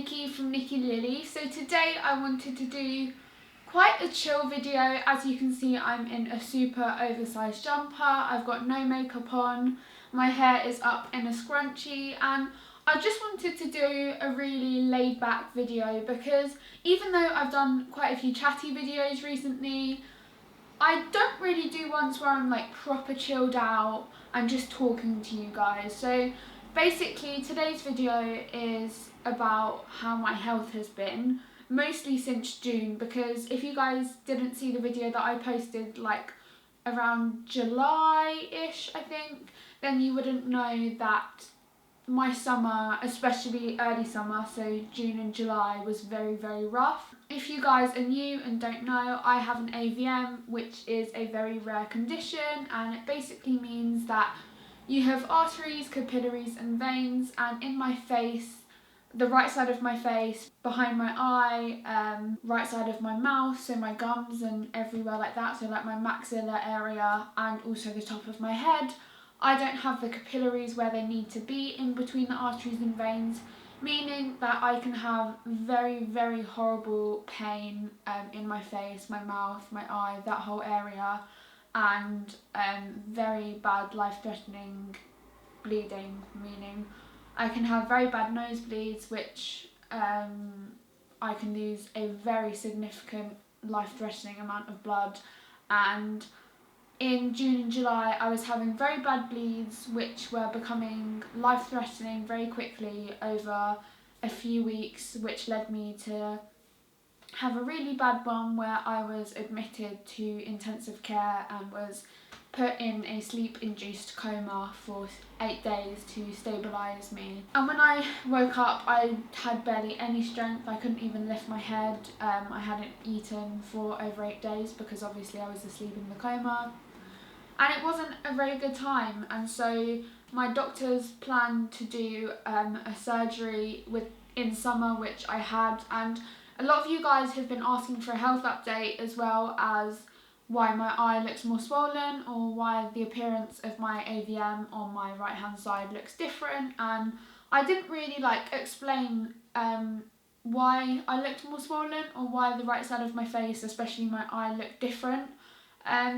Nikki from Nikki Lilly. So today I wanted to do quite a chill video. As you can see, I'm in a super oversized jumper. I've got no makeup on. My hair is up in a scrunchie, and I just wanted to do a really laid back video because even though I've done quite a few chatty videos recently, I don't really do ones where I'm like proper chilled out and just talking to you guys. So basically today's video is about how my health has been, mostly since June, because if you guys didn't see the video that I posted like around July-ish, I think, then you wouldn't know that my summer, especially early summer, so June and July, was very, very rough. If you guys are new and don't know, I have an AVM, which is a very rare condition, and it basically means that you have arteries, capillaries and veins, and in my face, the right side of my face, behind my eye, right side of my mouth, so my gums and everywhere like that, so like my maxilla area and also the top of my head, I don't have the capillaries where they need to be in between the arteries and veins, meaning that I can have very, very horrible pain in my face, my mouth, my eye, that whole area, and very bad life-threatening bleeding, meaning I can have very bad nosebleeds, which I can lose a very significant life-threatening amount of blood. And in June and July, I was having very bad bleeds, which were becoming life-threatening very quickly over a few weeks, which led me to have a really bad one where I was admitted to intensive care and was put in a sleep-induced coma for 8 days to stabilise me. And when I woke up, I had barely any strength. I couldn't even lift my head. I hadn't eaten for over 8 days because obviously I was asleep in the coma. And it wasn't a very good time, and so my doctors planned to do a surgery in summer, which I had, and a lot of you guys have been asking for a health update, as well as why my eye looks more swollen or why the appearance of my AVM on my right hand side looks different. And I didn't really explain why I looked more swollen or why the right side of my face, especially my eye, looked different,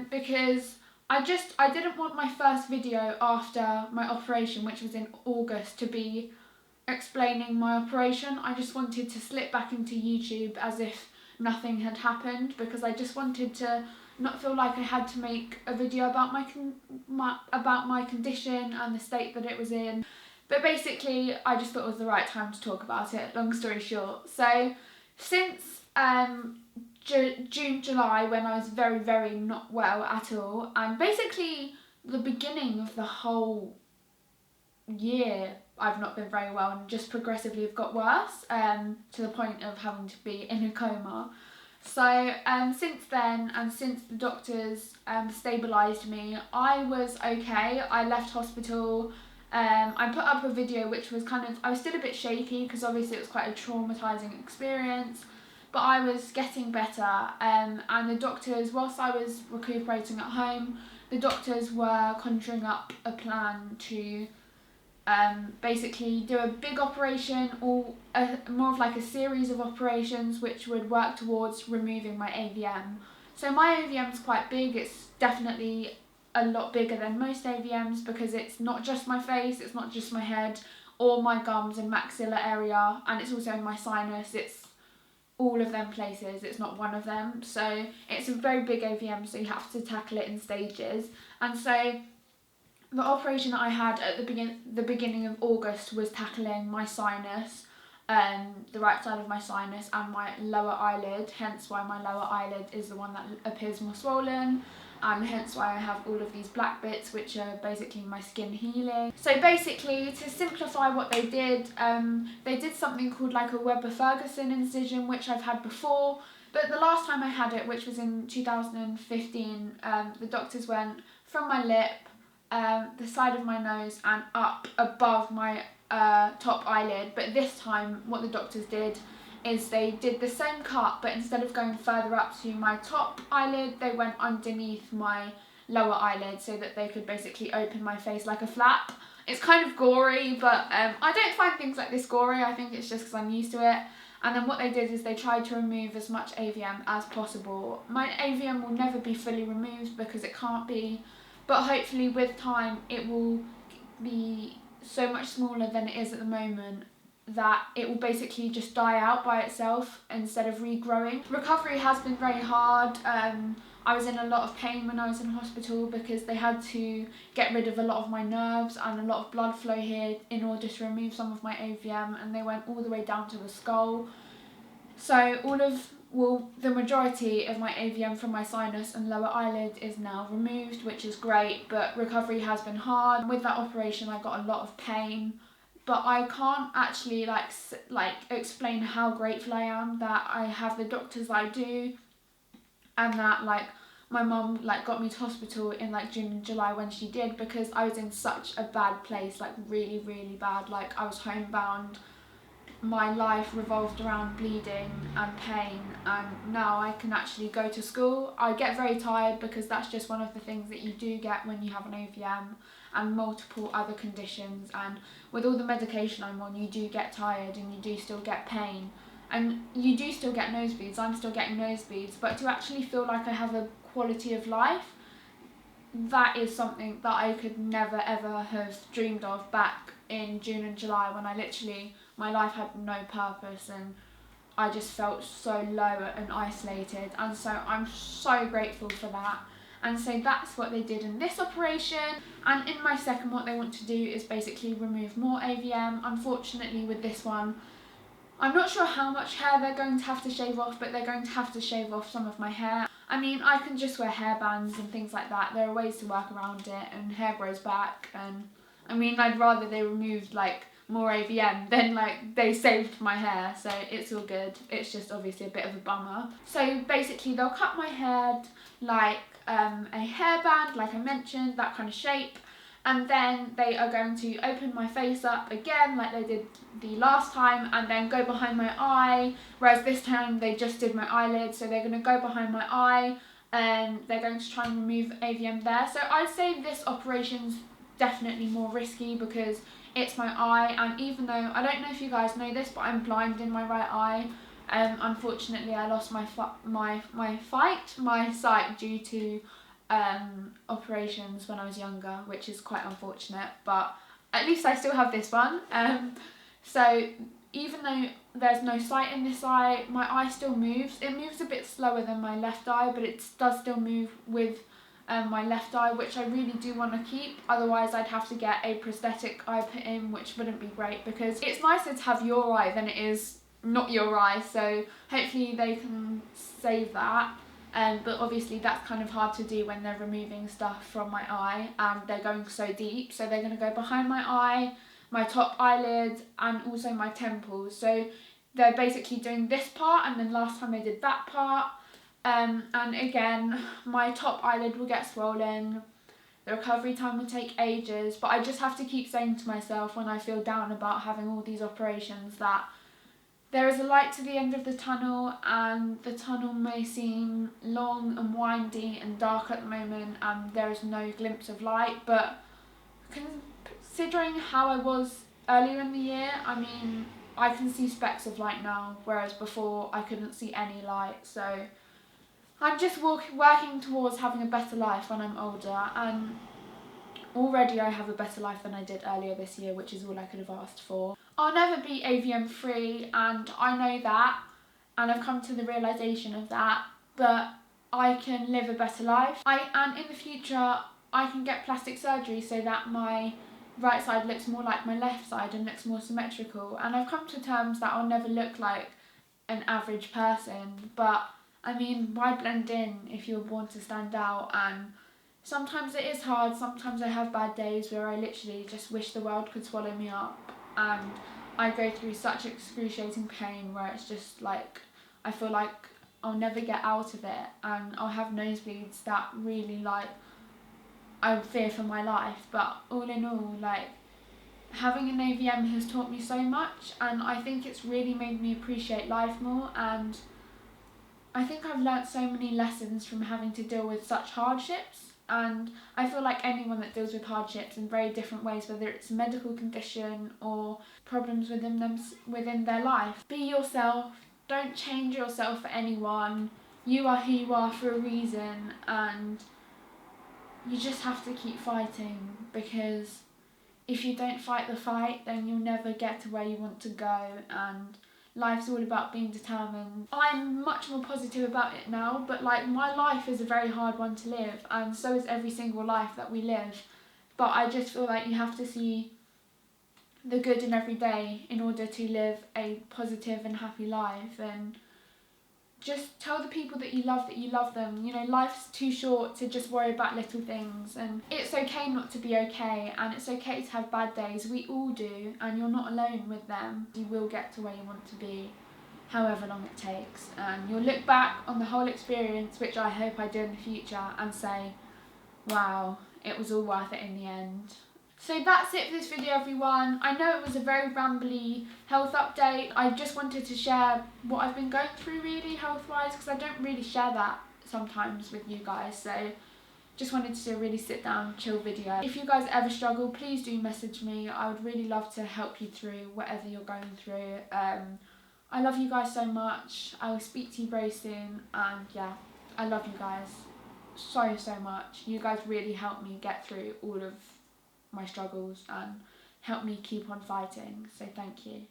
because I didn't want my first video after my operation, which was in August, to be explaining my operation. I just wanted to slip back into YouTube as if nothing had happened, because I just wanted to not feel like I had to make a video about my condition and the state that it was in. But basically, I just thought it was the right time to talk about it, long story short. So since June, July, when I was very, very not well at all, and basically the beginning of the whole year I've not been very well and just progressively have got worse, to the point of having to be in a coma. So since then, and since the doctors stabilised me, I was okay. I left hospital. I put up a video which was I was still a bit shaky because obviously it was quite a traumatising experience, but I was getting better, and the doctors, whilst I was recuperating at home, the doctors were conjuring up a plan to basically do a big operation, or more of like a series of operations which would work towards removing my AVM. So my AVM is quite big. It's definitely a lot bigger than most AVMs because it's not just my face, it's not just my head or my gums and maxilla area, and it's also in my sinus. It's all of them places, it's not one of them. So it's a very big AVM, so you have to tackle it in stages. And so the operation that I had at the beginning of August was tackling my sinus, the right side of my sinus and my lower eyelid, hence why my lower eyelid is the one that appears more swollen, and hence why I have all of these black bits, which are basically my skin healing. So basically, to simplify what they did something called like a Weber-Ferguson incision, which I've had before, but the last time I had it, which was in 2015, the doctors went from my lip, the side of my nose and up above my top eyelid. But this time what the doctors did is they did the same cut, but instead of going further up to my top eyelid, they went underneath my lower eyelid so that they could basically open my face like a flap. It's kind of gory, but I don't find things like this gory. I think it's just because I'm used to it. And then what they did is they tried to remove as much AVM as possible. My AVM will never be fully removed because it can't be, but hopefully with time it will be so much smaller than it is at the moment that it will basically just die out by itself instead of regrowing. Recovery has been very hard. I was in a lot of pain when I was in hospital because they had to get rid of a lot of my nerves and a lot of blood flow here in order to remove some of my AVM, and they went all the way down to the skull. So the majority of my AVM from my sinus and lower eyelid is now removed, which is great, but recovery has been hard. With that operation I got a lot of pain, but I can't actually like explain how grateful I am that I have the doctors I do, and that like my mum like got me to hospital in like June and July when she did, because I was in such a bad place, like really, really bad. Like I was homebound. My life revolved around bleeding and pain, and now I can actually go to school. I get very tired because that's just one of the things that you do get when you have an AVM and multiple other conditions, and with all the medication I'm on you do get tired and you do still get pain and you do still get nosebleeds. I'm still getting nosebleeds, but to actually feel like I have a quality of life, that is something that I could never ever have dreamed of back in June and July, when I literally, my life had no purpose and I just felt so low and isolated, and so I'm so grateful for that. And so that's what they did in this operation. And in my second, what they want to do is basically remove more AVM. Unfortunately with this one, I'm not sure how much hair they're going to have to shave off, but they're going to have to shave off some of my hair. I mean, I can just wear hairbands and things like that. There are ways to work around it, and hair grows back. And I mean, I'd rather they removed like more AVM than like they saved my hair, so it's all good. It's just obviously a bit of a bummer. So basically they'll cut my head like a hairband, like I mentioned, that kind of shape. And then they are going to open my face up again like they did the last time, and then go behind my eye, whereas this time they just did my eyelid. So they're going to go behind my eye and they're going to try and remove AVM there. So I'd say this operation's definitely more risky because it's my eye, and even though, I don't know if you guys know this, but I'm blind in my right eye. Unfortunately I lost my sight due to operations when I was younger, which is quite unfortunate, but at least I still have this one. So even though there's no sight in this eye, my eye still moves. It moves a bit slower than my left eye, but it does still move with my left eye, which I really do want to keep. Otherwise I'd have to get a prosthetic eye put in, which wouldn't be great, because it's nicer to have your eye than it is not your eye. So hopefully they can save that. But obviously that's kind of hard to do when they're removing stuff from my eye and they're going so deep. So they're going to go behind my eye, my top eyelid, and also my temples. So they're basically doing this part, and then last time they did that part. And again, my top eyelid will get swollen. The recovery time will take ages, but I just have to keep saying to myself when I feel down about having all these operations that there is a light to the end of the tunnel, and the tunnel may seem long and windy and dark at the moment and there is no glimpse of light, but considering how I was earlier in the year, I mean, I can see specks of light now, whereas before I couldn't see any light. So I'm just working towards having a better life when I'm older, and already I have a better life than I did earlier this year, which is all I could have asked for. I'll never be AVM free, and I know that, and I've come to the realisation of that, but I can live a better life. And in the future I can get plastic surgery so that my right side looks more like my left side and looks more symmetrical, and I've come to terms that I'll never look like an average person, but I mean, why blend in if you were born to stand out? And sometimes it is hard. Sometimes I have bad days where I literally just wish the world could swallow me up, and I go through such excruciating pain where it's just like I feel like I'll never get out of it, and I'll have nosebleeds that really like I fear for my life. But all in all, like, having an AVM has taught me so much, and I think it's really made me appreciate life more, and I think I've learnt so many lessons from having to deal with such hardships. And I feel like anyone that deals with hardships in very different ways, whether it's a medical condition or problems within their life, be yourself. Don't change yourself for anyone. You are who you are for a reason, and you just have to keep fighting, because if you don't fight the fight, then you'll never get to where you want to go, and life's all about being determined. I'm much more positive about it now, but like, my life is a very hard one to live, and so is every single life that we live. But I just feel like you have to see the good in every day in order to live a positive and happy life, and just tell the people that you love them. You know, life's too short to just worry about little things, and it's okay not to be okay, and it's okay to have bad days. We all do, and you're not alone with them. You will get to where you want to be, however long it takes, and you'll look back on the whole experience, which I hope I do in the future, and say, wow, it was all worth it in the end. So that's it for this video, everyone. I know it was a very rambly health update. I just wanted to share what I've been going through, really, health-wise, because I don't really share that sometimes with you guys. So just wanted to do a really sit down, chill video. If you guys ever struggle, please do message me. I would really love to help you through whatever you're going through. I love you guys so much. I will speak to you very soon, and yeah, I love you guys so much. You guys really helped me get through all of my struggles and help me keep on fighting, so thank you.